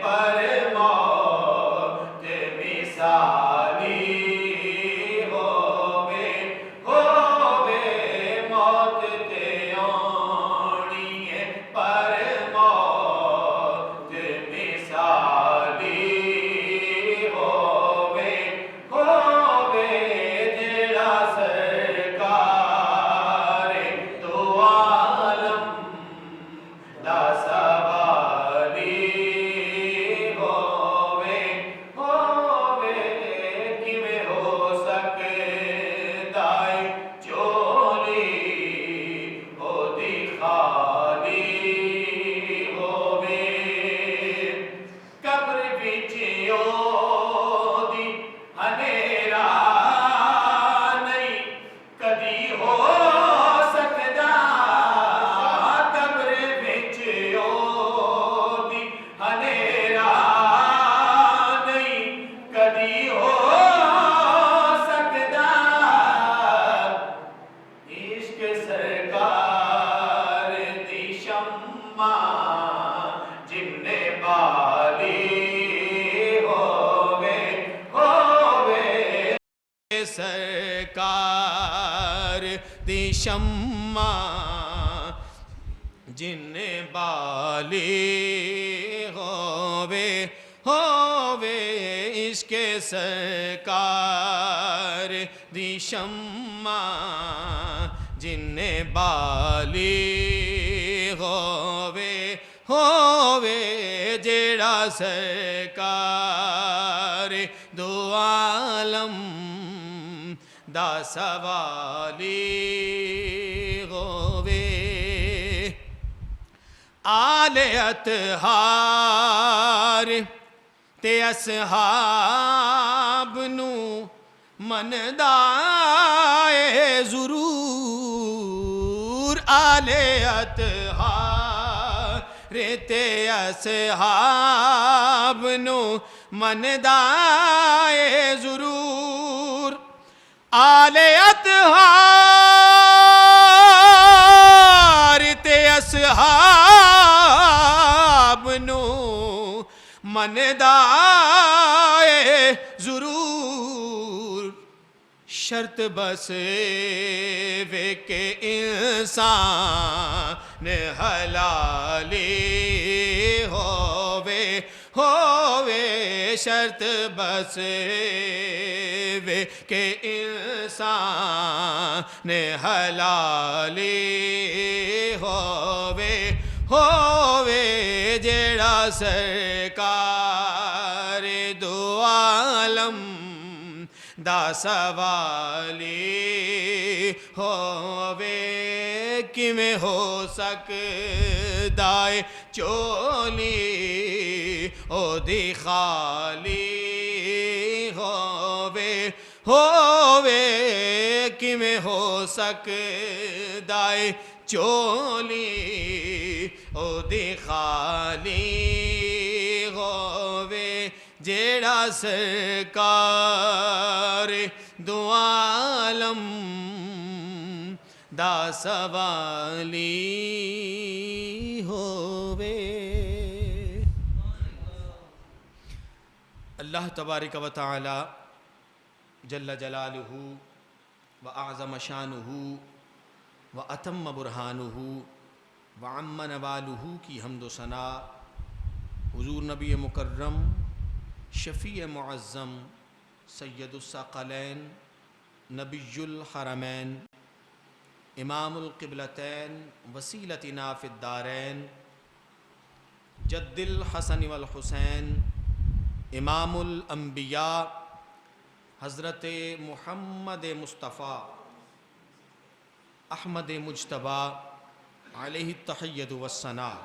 پر موت مثالی ہووے موت تے آنی پر موت مثالی ہووے جیڑا سرکار دو عالم دا سوالی ہووے کیویں ہو سکدا ہے چولی اودی خالی ہووے قبر وچ اودی اندھیرا نہیں کدی ہو سکدا قبر وچ اودی اندھیرا نہیں کدی ہو سکدا عشق سرکار دی شمع جن بالی ہووے سرکار دی شمع جن بالی ہووے عشق سرکار دی شمع جن بالی ہووے جیڑا سرکار دو عالم دا سوالی ہووے آل اطہار تے اصحاب نو مندا اے ضرور آل اطہار تے اصحاب نو مندا اے ضرور آل اطہار تے اصحاب نو مندا اے ضرور شرط بس وے کہ انسان حلالی ہووے شرط بس وے کہ انسان حلالی ہووے جیڑا سرکار دو عالم دا سوالی ہووے کیویں ہو سکدا ہے چولی اودی خالی ہووے کیویں ہو سکدا ہے چولی اودی خالی ہووے جیڑا سرکار دو عالم دا سوالی ہووے اللہ تبارک و تعالی جل جلالہ و اعظم شانہ و اتم برہانہ و عم نوالہ کی حمد و ثنا حضور نبی مکرم شفیع معظم سید الثقلین نبی الحرمین امام القبلتین وسیلتنا فی الدارین جد الحسن والحسین امام الانبیاء حضرت محمد مصطفیٰ احمد مجتبیٰ علیہ التحیۃ والثناء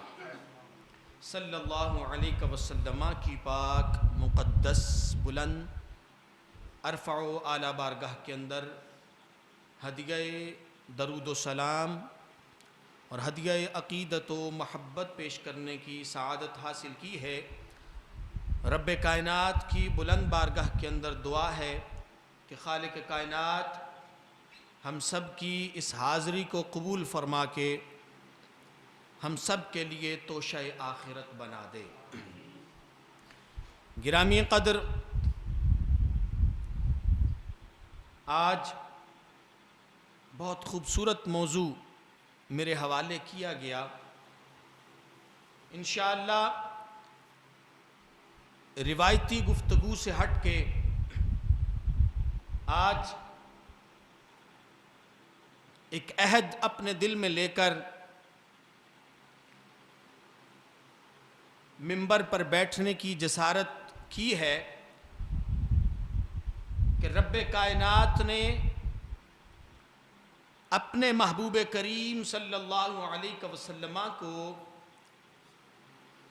صلی اللہ علیہ وسلم کی پاک مقدس بلند ارفع و اعلیٰ بارگاہ کے اندر ہدیہ درود و سلام اور ہدیہ عقیدت و محبت پیش کرنے کی سعادت حاصل کی ہے۔ رب کائنات کی بلند بارگاہ کے اندر دعا ہے کہ خالق کائنات ہم سب کی اس حاضری کو قبول فرما کے ہم سب کے لیے توشہ آخرت بنا دے۔ گرامی قدر، آج بہت خوبصورت موضوع میرے حوالے کیا گیا۔ انشاءاللہ روایتی گفتگو سے ہٹ کے آج ایک عہد اپنے دل میں لے کر منبر پر بیٹھنے کی جسارت کی ہے کہ رب کائنات نے اپنے محبوب کریم صلی اللہ علیہ وسلم کو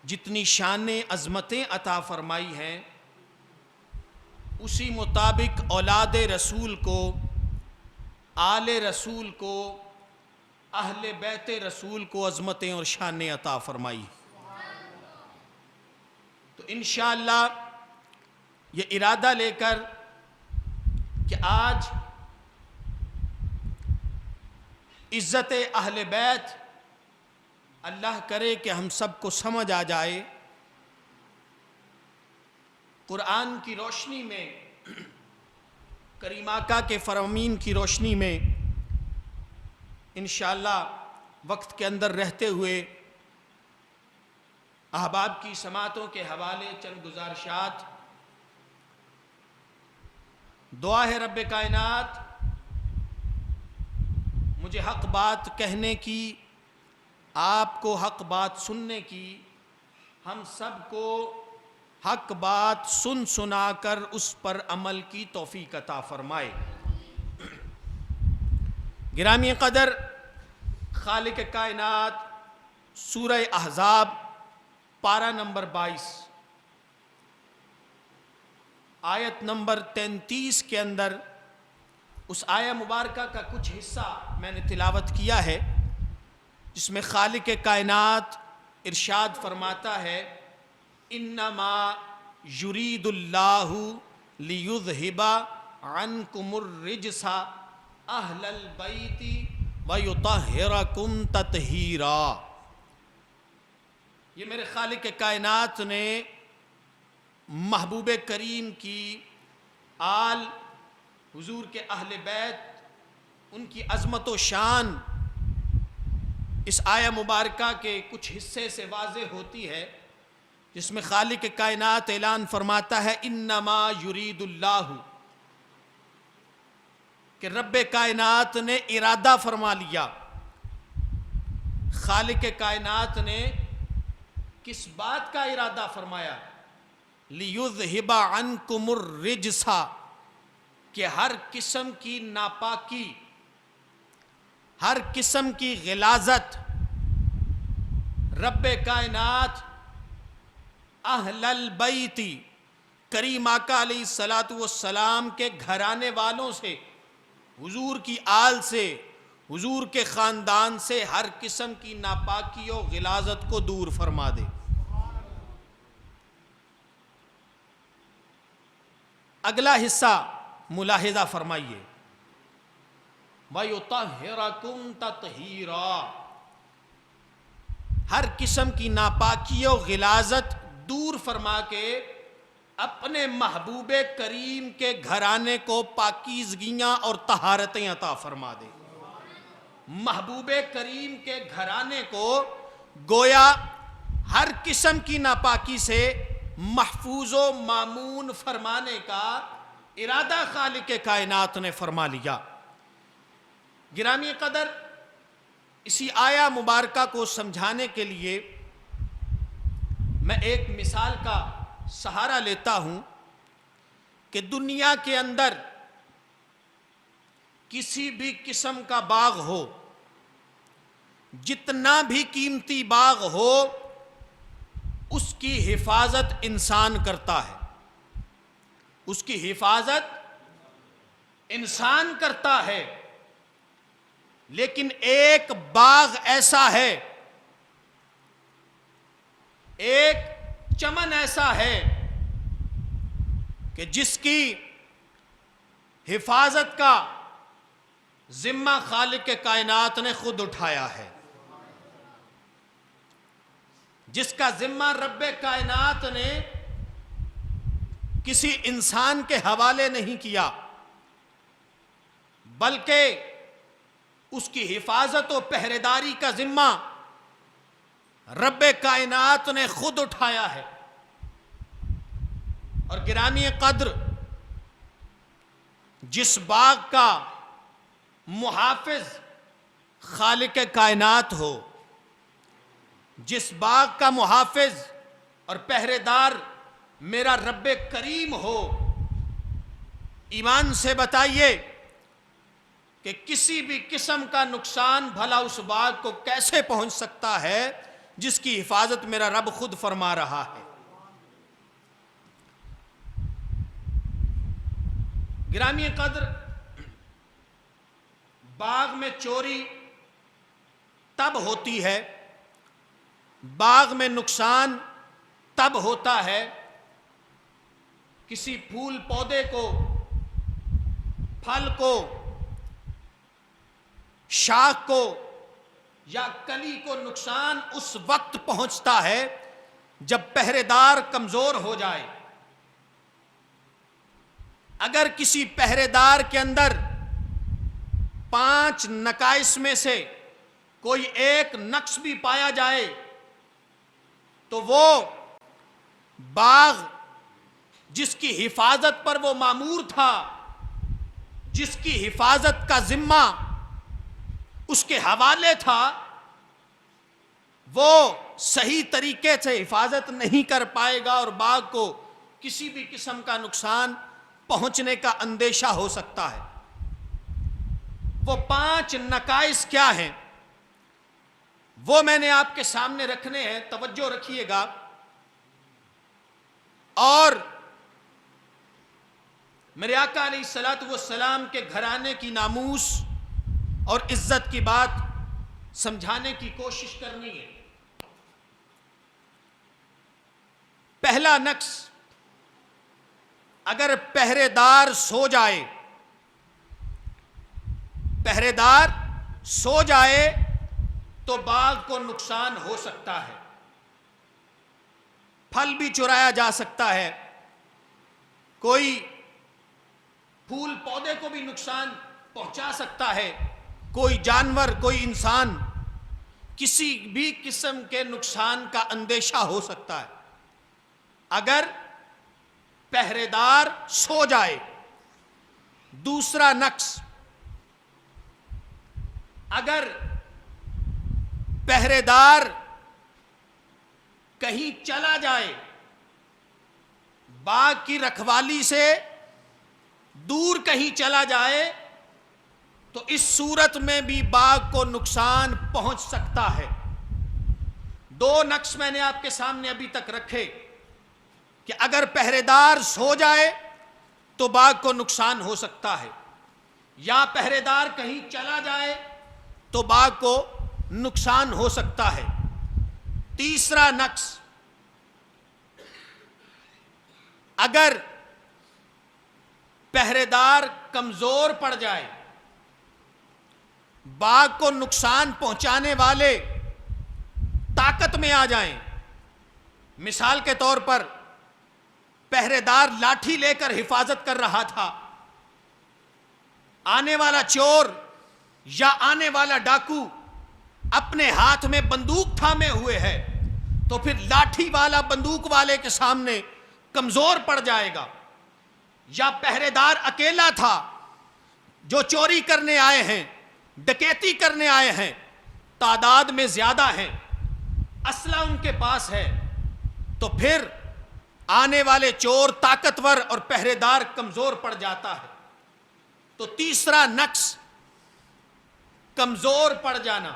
جتنی شان عظمتیں عطا فرمائی ہیں، اسی مطابق اولاد رسول کو، آل رسول کو، اہل بیت رسول کو عظمتیں اور شانیں عطا فرمائی۔ تو انشاءاللہ یہ ارادہ لے کر کہ آج عزت اہل بیت اللہ کرے کہ ہم سب کو سمجھ آ جائے، قرآن کی روشنی میں، کریم آقا کے فرامین کی روشنی میں انشاءاللہ وقت کے اندر رہتے ہوئے احباب کی سماعتوں کے حوالے چند گزارشات۔ دعا ہے رب کائنات مجھے حق بات کہنے کی، آپ کو حق بات سننے کی، ہم سب کو حق بات سن سنا کر اس پر عمل کی توفیق عطا فرمائے۔ گرامی قدر، خالق کائنات سورہ احزاب پارہ نمبر 22 آیت نمبر 33 کے اندر اس آیہ مبارکہ کا کچھ حصہ میں نے تلاوت کیا ہے، جس میں خالق کائنات ارشاد فرماتا ہے، انما یرید اللہ لیذہب عنکم الرجس اہل البیت ویطہرکم تطہیرا۔ یہ میرے خالق کائنات نے محبوب کریم کی آل، حضور کے اہل بیت، ان کی عظمت و شان اس آیہ مبارکہ کے کچھ حصے سے واضح ہوتی ہے، جس میں خالق کائنات اعلان فرماتا ہے انما یرید اللہ، کہ رب کائنات نے ارادہ فرما لیا۔ خالق کائنات نے کس بات کا ارادہ فرمایا؟ لیذہب عنکم الرجس، کہ ہر قسم کی ناپاکی، ہر قسم کی غلاظت رب کائنات اہل البیت، کریم آقا علیہ السلام کے گھرانے والوں سے، حضور کی آل سے، حضور کے خاندان سے ہر قسم کی ناپاکی و غلاظت کو دور فرما دے۔ اگلا حصہ ملاحظہ فرمائیے، وَيُطَهِّرَكُمْ تَطْهِيرًا، ہر قسم کی ناپاکی و غلاظت دور فرما کے اپنے محبوب کریم کے گھرانے کو پاکیزگیاں اور طہارتیں عطا فرما دے۔ محبوب کریم کے گھرانے کو گویا ہر قسم کی ناپاکی سے محفوظ و مامون فرمانے کا ارادہ خالق کائنات نے فرما لیا۔ گرامی قدر، اسی آیہ مبارکہ کو سمجھانے کے لیے میں ایک مثال کا سہارا لیتا ہوں کہ دنیا کے اندر کسی بھی قسم کا باغ ہو، جتنا بھی قیمتی باغ ہو، اس کی حفاظت انسان کرتا ہے، اس کی حفاظت انسان کرتا ہے، لیکن ایک باغ ایسا ہے، ایک چمن ایسا ہے کہ جس کی حفاظت کا ذمہ خالق کائنات نے خود اٹھایا ہے، جس کا ذمہ رب کائنات نے کسی انسان کے حوالے نہیں کیا، بلکہ اس کی حفاظت و پہرےداری کا ذمہ رب کائنات نے خود اٹھایا ہے۔ اور گرامی قدر، جس باغ کا محافظ خالق کائنات ہو، جس باغ کا محافظ اور پہرےدار میرا رب کریم ہو، ایمان سے بتائیے کہ کسی بھی قسم کا نقصان بھلا اس باغ کو کیسے پہنچ سکتا ہے جس کی حفاظت میرا رب خود فرما رہا ہے۔ گرامی قدر، باغ میں چوری تب ہوتی ہے، باغ میں نقصان تب ہوتا ہے کسی پھول پودے کو، پھل کو، شاخ کو یا کلی کو نقصان اس وقت پہنچتا ہے جب پہرےدار کمزور ہو جائے۔ اگر کسی پہرےدار کے اندر 5 نقائص میں سے کوئی ایک نقص بھی پایا جائے تو وہ باغ جس کی حفاظت پر وہ مامور تھا، جس کی حفاظت کا ذمہ اس کے حوالے تھا، وہ صحیح طریقے سے حفاظت نہیں کر پائے گا اور باغ کو کسی بھی قسم کا نقصان پہنچنے کا اندیشہ ہو سکتا ہے۔ وہ 5 نقائص کیا ہیں وہ میں نے آپ کے سامنے رکھنے ہیں، توجہ رکھیے گا۔ اور میرے آقا علیہ الصلوۃ والسلام کے گھرانے کی ناموس اور عزت کی بات سمجھانے کی کوشش کرنی ہے۔ پہلا نقص، اگر پہرےدار سو جائے، پہرےدار سو جائے تو باغ کو نقصان ہو سکتا ہے، پھل بھی چرایا جا سکتا ہے، کوئی پھول پودے کو بھی نقصان پہنچا سکتا ہے، کوئی جانور، کوئی انسان، کسی بھی قسم کے نقصان کا اندیشہ ہو سکتا ہے اگر پہرےدار سو جائے۔ دوسرا نقص، اگر پہرےدار کہیں چلا جائے، باغ کی رکھوالی سے دور کہیں چلا جائے، تو اس صورت میں بھی باغ کو نقصان پہنچ سکتا ہے۔ 2 نقص میں نے آپ کے سامنے ابھی تک رکھے کہ اگر پہرےدار سو جائے تو باغ کو نقصان ہو سکتا ہے، یا پہرےدار کہیں چلا جائے تو باغ کو نقصان ہو سکتا ہے۔ تیسرا نقص، اگر پہرےدار کمزور پڑ جائے، باغ کو نقصان پہنچانے والے طاقت میں آ جائیں، مثال کے طور پر پہرےدار لاٹھی لے کر حفاظت کر رہا تھا، آنے والا چور یا آنے والا ڈاکو اپنے ہاتھ میں بندوق تھامے ہوئے ہے، تو پھر لاٹھی والا بندوق والے کے سامنے کمزور پڑ جائے گا۔ یا پہرےدار اکیلا تھا، جو چوری کرنے آئے ہیں، ڈکیتی کرنے آئے ہیں، تعداد میں زیادہ ہیں، اسلحہ ان کے پاس ہے، تو پھر آنے والے چور طاقتور اور پہرےدار کمزور پڑ جاتا ہے۔ تو تیسرا نقص، کمزور پڑ جانا۔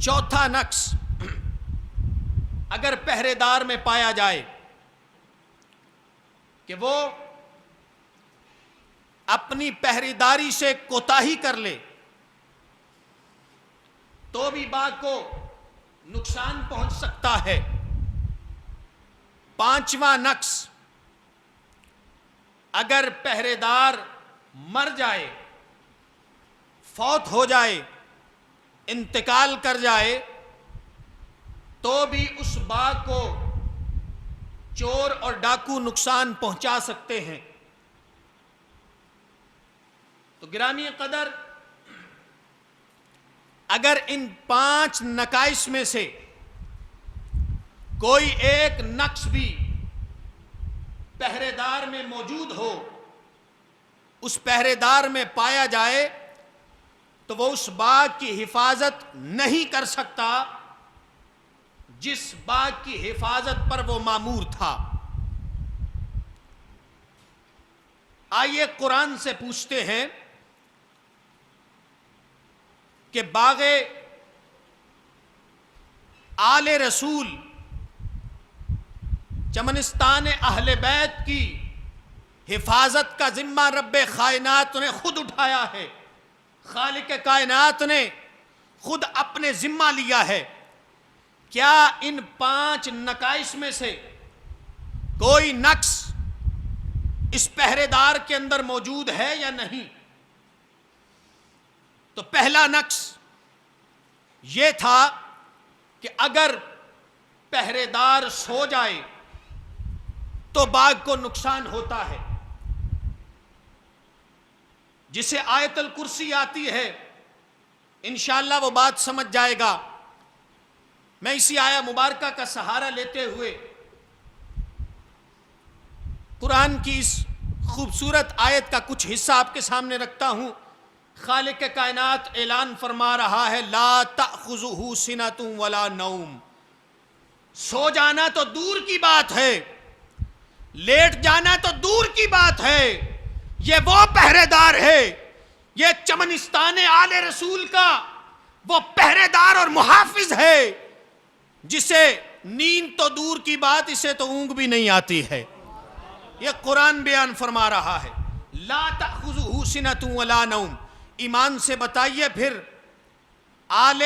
چوتھا نقص، اگر پہرےدار میں پایا جائے کہ وہ اپنی پہرےداری سے کوتاہی کر لے تو بھی باغ کو نقصان پہنچ سکتا ہے۔ 5واں نقص، اگر پہرےدار مر جائے، فوت ہو جائے، انتقال کر جائے، تو بھی اس باغ کو چور اور ڈاکو نقصان پہنچا سکتے ہیں۔ تو گرامی قدر، اگر ان 5 نقائص میں سے کوئی ایک نقص بھی پہرے دار میں موجود ہو، اس پہرے دار میں پایا جائے، تو وہ اس باغ کی حفاظت نہیں کر سکتا جس باغ کی حفاظت پر وہ مامور تھا۔ آئیے قرآن سے پوچھتے ہیں کہ باغ آل رسول، چمنستان اہل بیت کی حفاظت کا ذمہ رب کائنات نے خود اٹھایا ہے، خالق کائنات نے خود اپنے ذمہ لیا ہے۔ کیا ان 5 نقائص میں سے کوئی نقص اس پہرے دار کے اندر موجود ہے یا نہیں؟ تو پہلا نقص یہ تھا کہ اگر پہرے دار سو جائے تو باغ کو نقصان ہوتا ہے، جسے آیت الکرسی آتی ہے، انشاءاللہ وہ بات سمجھ جائے گا۔ میں اسی آیہ مبارکہ کا سہارا لیتے ہوئے قرآن کی اس خوبصورت آیت کا کچھ حصہ آپ کے سامنے رکھتا ہوں۔ خالق کائنات اعلان فرما رہا ہے، لا تأخذہ سنۃ ولا نوم۔ سو جانا تو دور کی بات ہے، لیٹ جانا تو دور کی بات ہے، یہ وہ پہرے دار ہے، یہ چمنستان آل رسول کا وہ پہرے دار اور محافظ ہے جسے نیند تو دور کی بات، اسے تو اونگ بھی نہیں آتی ہے۔ یہ قرآن بیان فرما رہا ہے، لا تأخذہ سنۃ ولا نوم۔ ایمان سے بتائیے پھر آل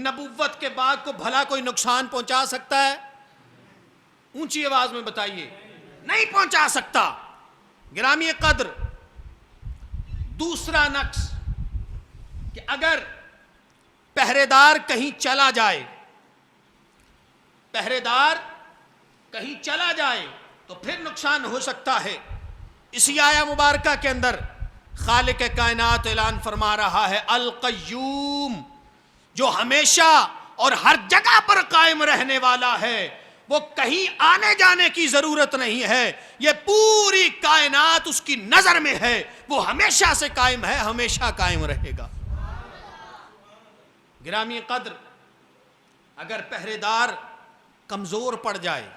نبوت کے بعد کو بھلا کوئی نقصان پہنچا سکتا ہے؟ اونچی آواز میں بتائیے، نہیں پہنچا سکتا۔ گرامی قدر، دوسرا نقص کہ اگر پہرے دار کہیں چلا جائے، پہرے دار کہیں چلا جائے تو پھر نقصان ہو سکتا ہے۔ اسی آیہ مبارکہ کے اندر خالق کائنات اعلان فرما رہا ہے، القیوم، جو ہمیشہ اور ہر جگہ پر قائم رہنے والا ہے، وہ کہیں آنے جانے کی ضرورت نہیں ہے، یہ پوری کائنات اس کی نظر میں ہے، وہ ہمیشہ سے قائم ہے، ہمیشہ قائم رہے گا۔ گرامی قدر، اگر پہرے دار کمزور پڑ جائے،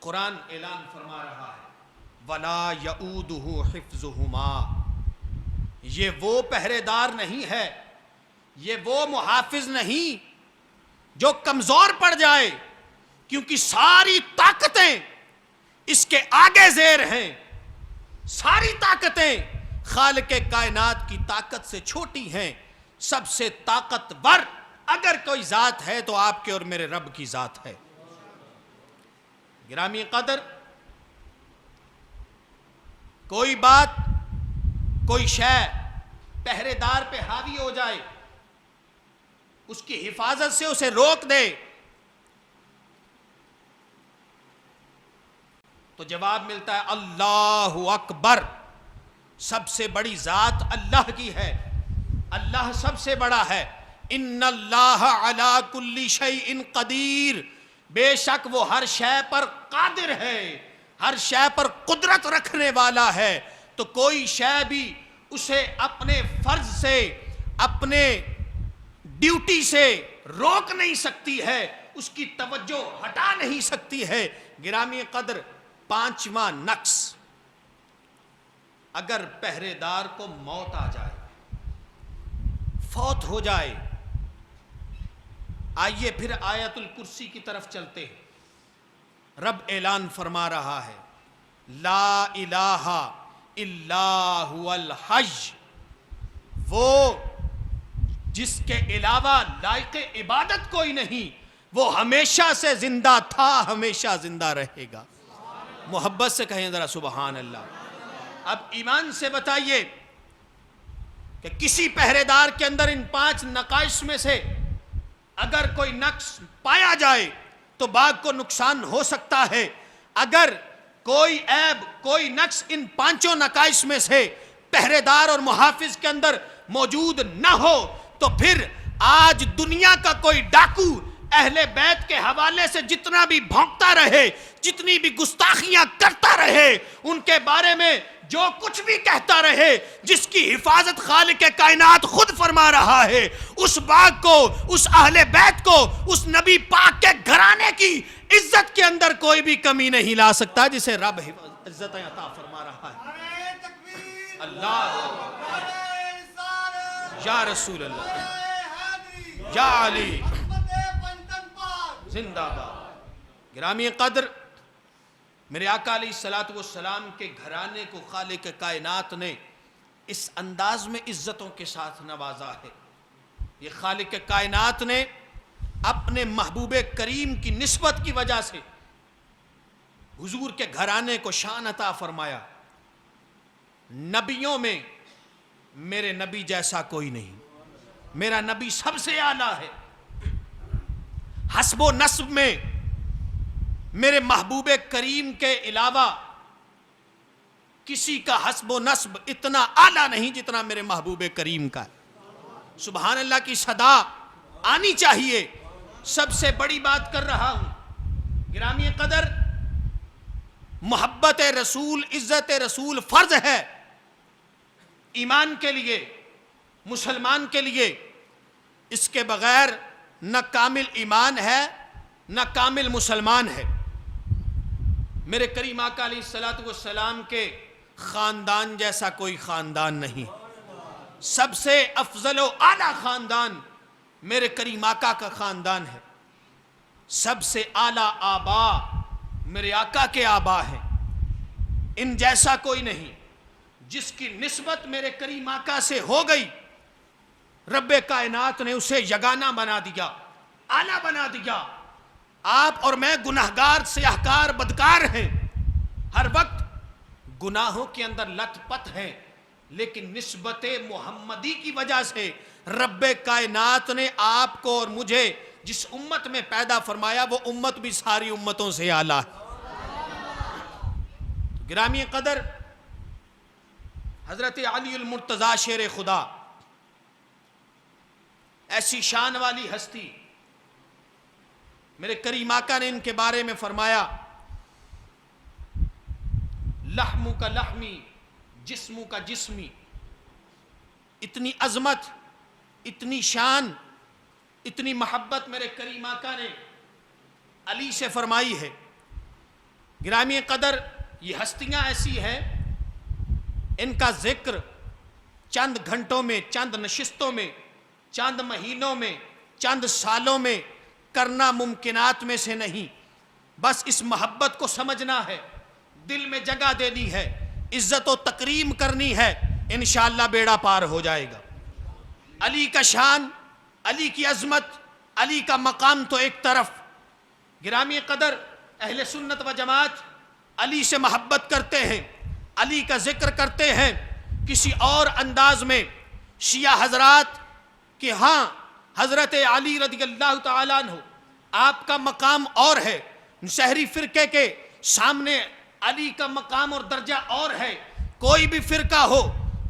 قرآن اعلان فرما رہا ہے، وَلَا يَؤُودُهُ حِفْظُهُمَا، یہ وہ پہرے دار نہیں ہے، یہ وہ محافظ نہیں جو کمزور پڑ جائے، کیونکہ ساری طاقتیں اس کے آگے زیر ہیں، ساری طاقتیں خالق کائنات کی طاقت سے چھوٹی ہیں۔ سب سے طاقتور اگر کوئی ذات ہے تو آپ کے اور میرے رب کی ذات ہے۔ گرامی قدر، کوئی بات، کوئی شے پہرے دار پہ حاوی ہو جائے، اس کی حفاظت سے اسے روک دے، تو جواب ملتا ہے اللہ اکبر، سب سے بڑی ذات اللہ کی ہے، اللہ سب سے بڑا ہے۔ ان اللہ علی کل شیء قدیر، بے شک وہ ہر شے پر قادر ہے، ہر شے پر قدرت رکھنے والا ہے، تو کوئی شے بھی اسے اپنے فرض سے، اپنے ڈیوٹی سے روک نہیں سکتی ہے، اس کی توجہ ہٹا نہیں سکتی ہے۔ گرامی قدر، 5واں نقص، اگر پہرے دار کو موت آ جائے، فوت ہو جائے، آئیے پھر آیت الکرسی کی طرف چلتے ہیں۔ رب اعلان فرما رہا ہے، لا الہ الا هو الحی، وہ جس کے علاوہ لائق عبادت کوئی نہیں، وہ ہمیشہ سے زندہ تھا، ہمیشہ زندہ رہے گا۔ محبت سے کہیں ذرا سبحان اللہ۔ اب ایمان سے بتائیے کہ کسی پہرے دار کے اندر ان 5 نقائص میں سے اگر کوئی نقص پایا جائے تو باغ کو نقصان ہو سکتا ہے۔ اگر کوئی عیب، کوئی نقص ان پانچوں نقائص میں سے پہرے دار اور محافظ کے اندر موجود نہ ہو تو پھر آج دنیا کا کوئی ڈاکو اہل بیت کے حوالے سے جتنا بھی بھونکتا رہے، جتنی بھی گستاخیاں کرتا رہے، ان کے بارے میں جو کچھ بھی کہتا رہے، جس کی حفاظت خالق کائنات خود فرما رہا ہے، اس باغ کو، اس اہل بیت کو، اس نبی پاک کے گھرانے کی عزت کے اندر کوئی بھی کمی نہیں لا سکتا جسے رب عزت عطا فرما رہا ہے۔ اللہ یا رسول اللہ یا علی زندہ باد۔ گرامی قدر، میرے آقا علیہ السلام کے گھرانے کو خالق کائنات نے اس انداز میں عزتوں کے ساتھ نوازا ہے۔ یہ خالق کائنات نے اپنے محبوب کریم کی نسبت کی وجہ سے حضور کے گھرانے کو شان عطا فرمایا۔ نبیوں میں میرے نبی جیسا کوئی نہیں، میرا نبی سب سے اعلیٰ ہے۔ حسب و نسب میں میرے محبوب کریم کے علاوہ کسی کا حسب و نسب اتنا اعلیٰ نہیں جتنا میرے محبوب کریم کا ہے۔ سبحان اللہ کی صدا آنی چاہیے۔ سب سے بڑی بات کر رہا ہوں، گرامی قدر، محبت رسول، عزت رسول فرض ہے ایمان کے لیے، مسلمان کے لیے۔ اس کے بغیر نہ کامل ایمان ہے نہ کامل مسلمان ہے۔ میرے کریم آقا علیہ السلام کے خاندان جیسا کوئی خاندان نہیں۔ سب سے افضل و اعلیٰ خاندان میرے کریم آقا کا خاندان ہے۔ سب سے اعلیٰ آبا میرے آقا کے آبا ہیں۔ ان جیسا کوئی نہیں۔ جس کی نسبت میرے کریم آقا سے ہو گئی، رب کائنات نے اسے یگانہ بنا دیا، اعلیٰ بنا دیا۔ آپ اور میں گناہگار، سیاہکار، بدکار ہیں، ہر وقت گناہوں کے اندر لت پت ہیں، لیکن نسبت محمدی کی وجہ سے رب کائنات نے آپ کو اور مجھے جس امت میں پیدا فرمایا وہ امت بھی ساری امتوں سے اعلیٰ ہے۔ گرامی قدر، حضرت علی المرتضیٰ شیر خدا، ایسی شان والی ہستی، میرے کریم آقا نے ان کے بارے میں فرمایا، لحم کا لحمی جسم کا جسمی۔ اتنی عظمت، اتنی شان، اتنی محبت میرے کریم آقا نے علی سے فرمائی ہے۔ گرامی قدر، یہ ہستیاں ایسی ہیں، ان کا ذکر چند گھنٹوں میں، چند نشستوں میں، چند مہینوں میں، چند سالوں میں کرنا ممکنات میں سے نہیں۔ بس اس محبت کو سمجھنا ہے، دل میں جگہ دینی ہے، عزت و تکریم کرنی ہے، انشاءاللہ بیڑا پار ہو جائے گا۔ علی کا شان، علی کی عظمت، علی کا مقام تو ایک طرف، گرامی قدر اہل سنت و جماعت علی سے محبت کرتے ہیں، علی کا ذکر کرتے ہیں کسی اور انداز میں۔ شیعہ حضرات کہ ہاں حضرت علی رضی اللہ تعالیٰ عنہ آپ کا مقام اور ہے، شہری فرقے کے سامنے علی کا مقام اور درجہ اور ہے۔ کوئی بھی فرقہ ہو،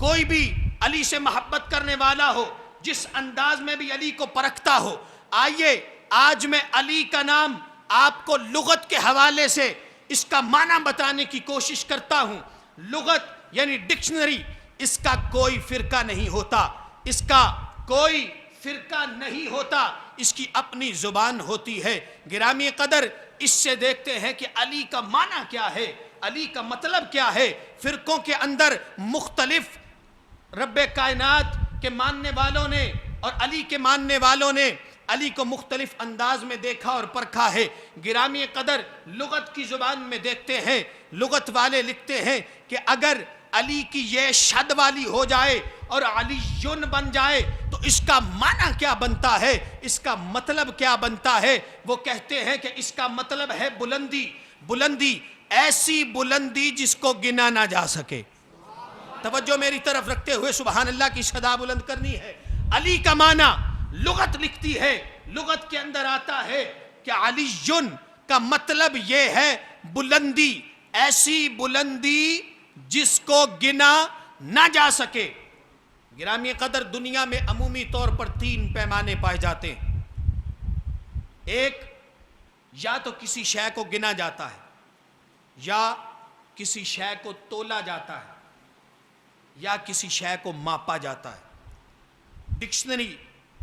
کوئی بھی علی سے محبت کرنے والا ہو، جس انداز میں بھی علی کو پرکھتا ہو، آئیے آج میں علی کا نام آپ کو لغت کے حوالے سے اس کا معنی بتانے کی کوشش کرتا ہوں۔ لغت یعنی ڈکشنری، اس کا کوئی فرقہ نہیں ہوتا، اس کا کوئی فرقہ نہیں ہوتا، اس کی اپنی زبان ہوتی ہے۔ گرامی قدر، اس سے دیکھتے ہیں کہ علی کا معنی کیا ہے، علی کا مطلب کیا ہے۔ فرقوں کے اندر مختلف رب کائنات کے ماننے والوں نے اور علی کے ماننے والوں نے علی کو مختلف انداز میں دیکھا اور پرکھا ہے۔ گرامی قدر، لغت کی زبان میں دیکھتے ہیں، لغت والے لکھتے ہیں کہ اگر علی کی یہ شد والی ہو جائے اور علی یون بن جائے تو اس کا معنی کیا بنتا ہے، اس کا مطلب کیا بنتا ہے۔ وہ کہتے ہیں کہ اس کا مطلب ہے بلندی، بلندی، ایسی بلندی جس کو گنا نہ جا سکے۔ توجہ میری طرف رکھتے ہوئے سبحان اللہ کی صدا بلند کرنی ہے۔ علی کا معنی لغت لکھتی ہے، لغت کے اندر آتا ہے کہ علی کا مطلب یہ ہے بلندی، ایسی بلندی جس کو گنا نہ جا سکے۔ گرامی قدر، دنیا میں عمومی طور پر 3 پیمانے پائے جاتے ہیں۔ ایک، یا تو کسی شے کو گنا جاتا ہے، یا کسی شے کو تولا جاتا ہے، یا کسی شے کو ماپا جاتا ہے۔ ڈکشنری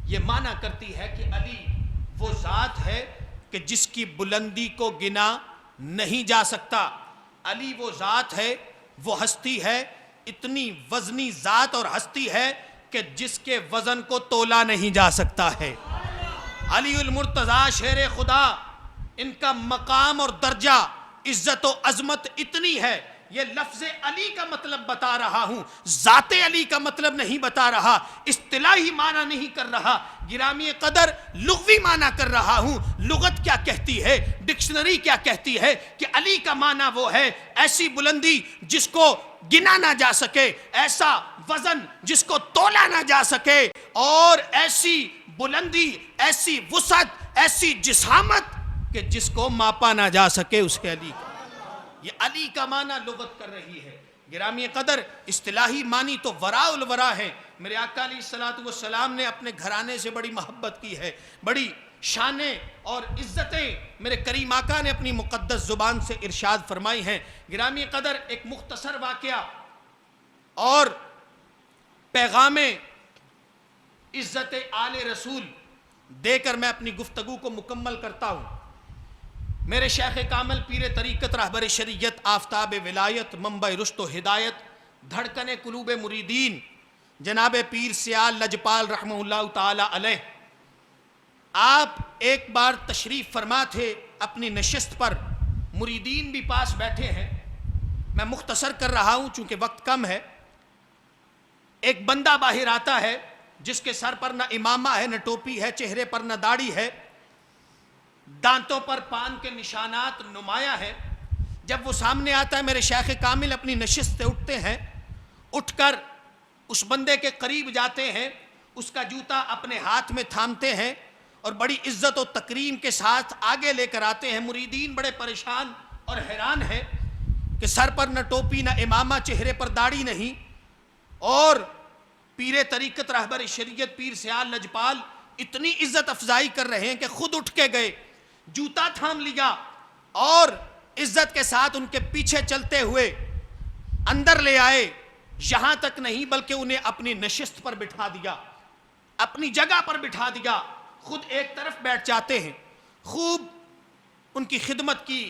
یہ معنی کرتی ہے کہ علی وہ ذات ہے کہ جس کی بلندی کو گنا نہیں جا سکتا۔ علی وہ ذات ہے، وہ ہستی ہے، اتنی وزنی ذات اور ہستی ہے کہ جس کے وزن کو تولا نہیں جا سکتا ہے۔ علی المرتضیٰ شیر خدا، ان کا مقام اور درجہ، عزت و عظمت اتنی ہے، یہ لفظ علی کا مطلب بتا رہا ہوں، ذات علی کا مطلب نہیں بتا رہا، اصطلاحی معنی نہیں کر رہا، گرامی قدر لغوی معنی کر رہا ہوں۔ لغت کیا کہتی ہے، ڈکشنری کیا کہتی ہے کہ علی کا معنی وہ ہے ایسی بلندی جس کو گنا نہ جا سکے، ایسا وزن جس کو تولا نہ جا سکے، اور ایسی بلندی، ایسی وسعت، ایسی جسامت کہ جس کو ماپا نہ جا سکے، اس کے علی کا۔ یہ علی کا معنی لغت کر رہی ہے۔ گرامی قدر اصطلاحی معنی تو وراء الورا ہے۔ میرے آقا علیہ السلام نے اپنے گھرانے سے بڑی محبت کی ہے، بڑی شانیں اور عزتیں میرے کریم آقا نے اپنی مقدس زبان سے ارشاد فرمائی ہیں۔ گرامی قدر ایک مختصر واقعہ اور پیغام عزت آل رسول دے کر میں اپنی گفتگو کو مکمل کرتا ہوں۔ میرے شیخ کامل پیر طریقت رہبر شریعت آفتاب ولایت منبع رشد و ہدایت دھڑکن قلوب مریدین جناب پیر سیال لجپال رحمہ اللہ تعالی علیہ، آپ ایک بار تشریف فرما تھے اپنی نشست پر، مریدین بھی پاس بیٹھے ہیں، میں مختصر کر رہا ہوں چونکہ وقت کم ہے۔ ایک بندہ باہر آتا ہے جس کے سر پر نہ امامہ ہے، نہ ٹوپی ہے، چہرے پر نہ داڑھی ہے، دانتوں پر پان کے نشانات نمایاں ہیں۔ جب وہ سامنے آتا ہے، میرے شیخ کامل اپنی نشست سے اٹھتے ہیں، اٹھ کر اس بندے کے قریب جاتے ہیں، اس کا جوتا اپنے ہاتھ میں تھامتے ہیں اور بڑی عزت و تکریم کے ساتھ آگے لے کر آتے ہیں۔ مریدین بڑے پریشان اور حیران ہیں کہ سر پر نہ ٹوپی، نہ امامہ، چہرے پر داڑھی نہیں، اور پیر طریقت رہبر شریعت پیر سیال لجپال اتنی عزت افزائی کر رہے ہیں کہ خود اٹھ کے گئے، جوتا تھام لیا اور عزت کے ساتھ ان کے پیچھے چلتے ہوئے اندر لے آئے۔ یہاں تک نہیں بلکہ انہیں اپنی نشست پر بٹھا دیا، اپنی جگہ پر بٹھا دیا، خود ایک طرف بیٹھ جاتے ہیں۔ خوب ان کی خدمت کی،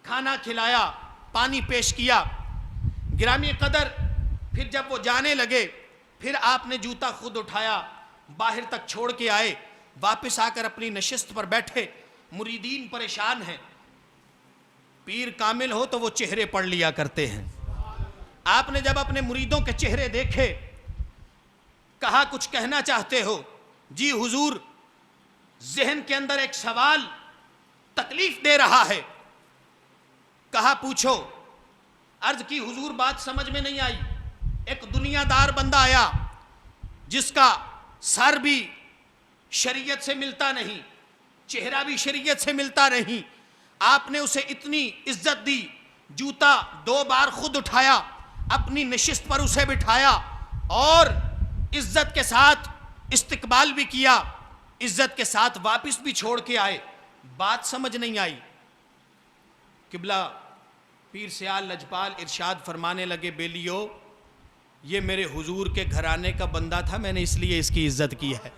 کھانا کھلایا، پانی پیش کیا۔ گرامی قدر پھر جب وہ جانے لگے، پھر آپ نے جوتا خود اٹھایا، باہر تک چھوڑ کے آئے، واپس آ کر اپنی نشست پر بیٹھے۔ مریدین پریشان ہیں، پیر کامل ہو تو وہ چہرے پڑھ لیا کرتے ہیں۔ آپ نے جب اپنے مریدوں کے چہرے دیکھے، کہا کچھ کہنا چاہتے ہو؟ جی حضور، ذہن کے اندر ایک سوال تکلیف دے رہا ہے۔ کہا پوچھو۔ عرض کی حضور بات سمجھ میں نہیں آئی۔ ایک دنیا دار بندہ آیا جس کا سر بھی شریعت سے ملتا نہیں، چہرہ بھی شریعت سے ملتا نہیں، آپ نے اسے اتنی عزت دی، جوتا 2 بار خود اٹھایا، اپنی نشست پر اسے بٹھایا اور عزت کے ساتھ استقبال بھی کیا، عزت کے ساتھ واپس بھی چھوڑ کے آئے، بات سمجھ نہیں آئی۔ قبلہ پیر سیال لجپال ارشاد فرمانے لگے، بیلیو یہ میرے حضور کے گھرانے کا بندہ تھا، میں نے اس لیے اس کی عزت کی ہے۔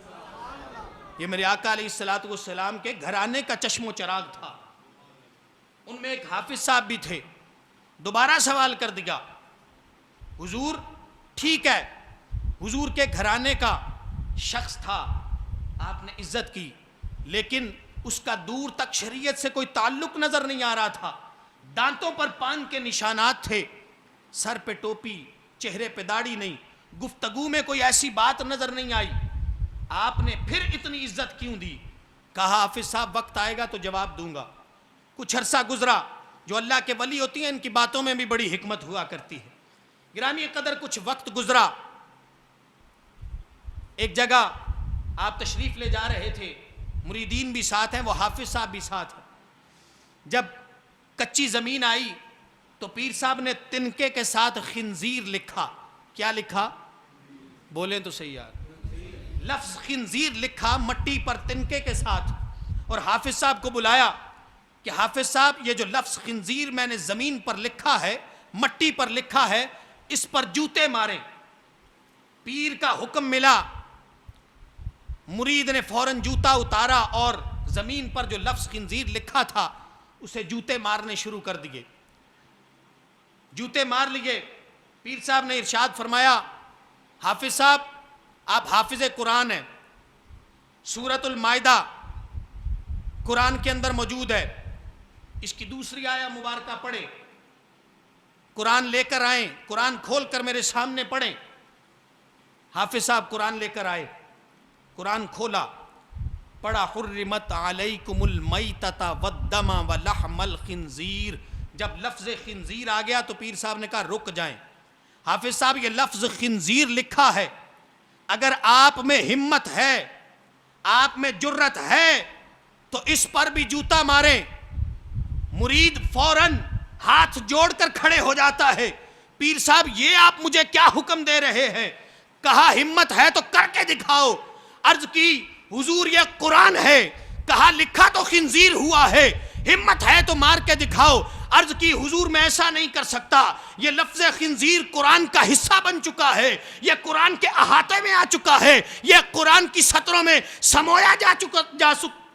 یہ میرے آقا علیہ السلام کے گھرانے کا چشم و چراغ تھا۔ ان میں ایک حافظ صاحب بھی تھے، دوبارہ سوال کر دیا، حضور ٹھیک ہے حضور کے گھرانے کا شخص تھا، آپ نے عزت کی، لیکن اس کا دور تک شریعت سے کوئی تعلق نظر نہیں آ رہا تھا، دانتوں پر پان کے نشانات تھے، سر پہ ٹوپی، چہرے پہ داڑھی نہیں، گفتگو میں کوئی ایسی بات نظر نہیں آئی، آپ نے پھر اتنی عزت کیوں دی؟ کہا حافظ صاحب وقت آئے گا تو جواب دوں گا۔ کچھ عرصہ گزرا، جو اللہ کے ولی ہوتی ہیں ان کی باتوں میں بھی بڑی حکمت ہوا کرتی ہے۔ گرامی قدر کچھ وقت گزرا، ایک جگہ آپ تشریف لے جا رہے تھے، مریدین بھی ساتھ ہیں، وہ حافظ صاحب بھی ساتھ ہیں۔ جب کچی زمین آئی تو پیر صاحب نے تنکے کے ساتھ خنزیر لکھا۔ کیا لکھا؟ بولیں تو صحیح یار، لفظ خنزیر لکھا مٹی پر تنکے کے ساتھ، اور حافظ صاحب کو بلایا کہ حافظ صاحب یہ جو لفظ خنزیر میں نے زمین پر لکھا ہے، مٹی پر لکھا ہے، اس پر جوتے ماریں۔ پیر کا حکم ملا، مرید نے فوراً جوتا اتارا اور زمین پر جو لفظ خنزیر لکھا تھا اسے جوتے مارنے شروع کر دیے۔ جوتے مار لیے۔ پیر صاحب نے ارشاد فرمایا، حافظ صاحب آپ حافظ قرآن ہیں، سورۃ المائدہ قرآن کے اندر موجود ہے، اس کی دوسری آیہ مبارکہ پڑھیں۔ قرآن لے کر آئیں، قرآن کھول کر میرے سامنے پڑھیں۔ حافظ صاحب قرآن لے کر آئے، قرآن کھولا، پڑھا، حرمت علیکم المیتۃ والدم ولحم الخنزیر۔ جب لفظ خنزیر آ گیا تو پیر صاحب نے کہا رک جائیں، حافظ صاحب یہ لفظ خنزیر لکھا ہے، اگر آپ میں ہمت ہے، آپ میں جرت ہے تو اس پر بھی جوتا ماریں۔ مرید فوراً ہاتھ جوڑ کر کھڑے ہو جاتا ہے، پیر صاحب یہ آپ مجھے کیا حکم دے رہے ہیں؟ کہا ہمت ہے تو کر کے دکھاؤ۔ عرض کی حضور یہ قرآن ہے، کہا لکھا تو خنزیر ہوا ہے، ہمت ہے تو مار کے دکھاؤ۔ عرض کی حضور میں ایسا نہیں کر سکتا، یہ لفظ خنزیر قرآن کا حصہ بن چکا ہے، یہ قرآن کے احاطے میں آ چکا ہے، یہ قرآن کی سطروں میں سمویا جا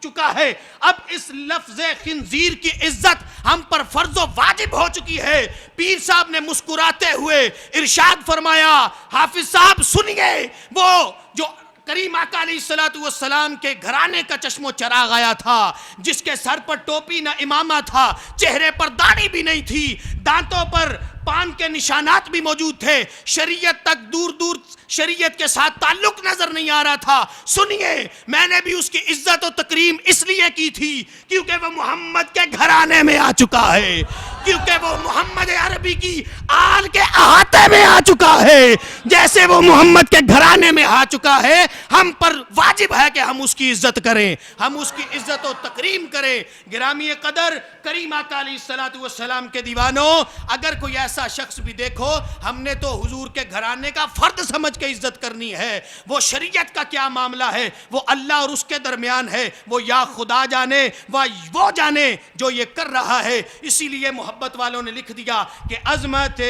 چکا ہے۔ اب اس لفظ خنزیر کی عزت ہم پر فرض و واجب ہو چکی ہے۔ پیر صاحب نے مسکراتے ہوئے ارشاد فرمایا، حافظ صاحب سنیے، وہ جو کریم آقا علیہ السلام کے گھرانے کا چشم و چراغ آیا تھا، جس کے سر پر ٹوپی نہ امامہ تھا، چہرے پر داڑھی بھی نہیں تھی، دانتوں پر پان کے نشانات بھی موجود تھے، شریعت تک دور دور شریعت کے ساتھ تعلق نظر نہیں آ رہا تھا۔ سنیے، میں نے بھی اس کی عزت و تکریم اس لیے کی تھی کیونکہ وہ محمد کے گھرانے میں آ چکا ہے، کیونکہ وہ محمد عربی کی آل کے احاطے میں آ چکا ہے۔ جیسے وہ محمد کے گھرانے میں آ چکا ہے، ہم پر واجب ہے کہ ہم اس کی عزت کریں، ہم اس کی عزت و تکریم کریں۔ گرامی قدر کریم آقا علیہ السلام کے دیوانوں، اگر کوئی ایسا شخص بھی دیکھو، ہم نے تو حضور کے گھرانے کا فرد سمجھ کے عزت کرنی ہے، وہ شریعت کا کیا معاملہ ہے وہ اللہ اور اس کے درمیان ہے، وہ یا خدا جانے وہ جانے جو یہ کر رہا ہے۔ اسی لیے محبت والوں نے لکھ دیا کہ عظمت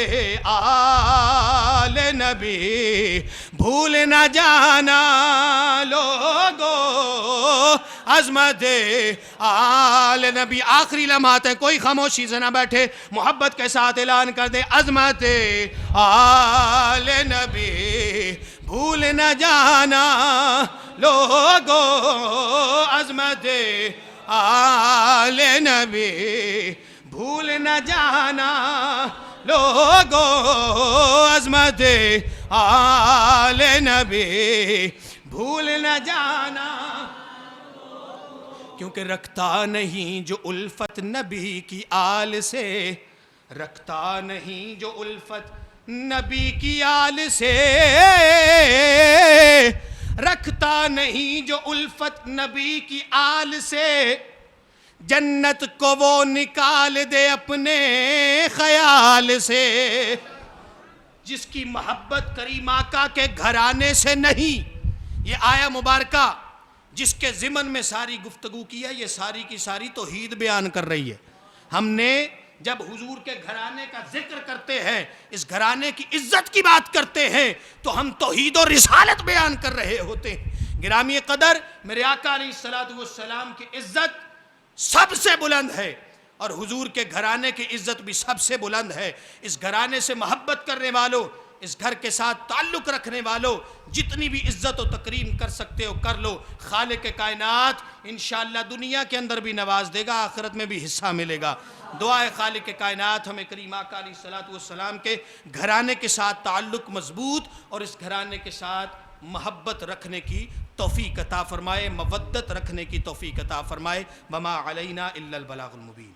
آل نبی بھول نہ جانا لوگو، عظمت آل نبی۔ آخری لمحات ہیں، کوئی خاموشی سے نہ بیٹھے، محبت کے ساتھ اعلان کر دیں، عظمت آل نبی بھول نہ جانا لوگو، عظمت آل نبی بھول نہ جانا لوگو، عظمت آل نبی بھول نہ جانا، کیونکہ رکھتا نہیں جو الفت نبی کی آل سے، رکھتا نہیں جو الفت نبی کی آل سے، رکھتا نہیں جو الفت نبی کی آل سے، جنت کو وہ نکال دے اپنے خیال سے۔ جس کی محبت کریم آقا کے گھرانے سے نہیں، یہ آیہ مبارکہ جس کے ضمن میں ساری گفتگو کی ہے، یہ ساری کی ساری توحید بیان کر رہی ہے۔ ہم نے جب حضور کے گھرانے کا ذکر کرتے ہیں، اس گھرانے کی عزت کی بات کرتے ہیں، تو ہم توحید و رسالت بیان کر رہے ہوتے ہیں۔ گرامی قدر، میرے آقا علیہ السلام کی عزت سب سے بلند ہے، اور حضور کے گھرانے کی عزت بھی سب سے بلند ہے۔ اس گھرانے سے محبت کرنے والوں، اس گھر کے ساتھ تعلق رکھنے والوں، جتنی بھی عزت و تکریم کر سکتے ہو کر لو۔ خالق کائنات انشاءاللہ دنیا کے اندر بھی نواز دے گا، آخرت میں بھی حصہ ملے گا۔ دعائے خالق کائنات ہمیں کریم آقا علیہ السلام کے گھرانے کے ساتھ تعلق مضبوط اور اس گھرانے کے ساتھ محبت رکھنے کی توفیق عطا فرمائے، مودت رکھنے کی توفیق عطا فرمائے۔ وما علینا الا البلاغ المبین۔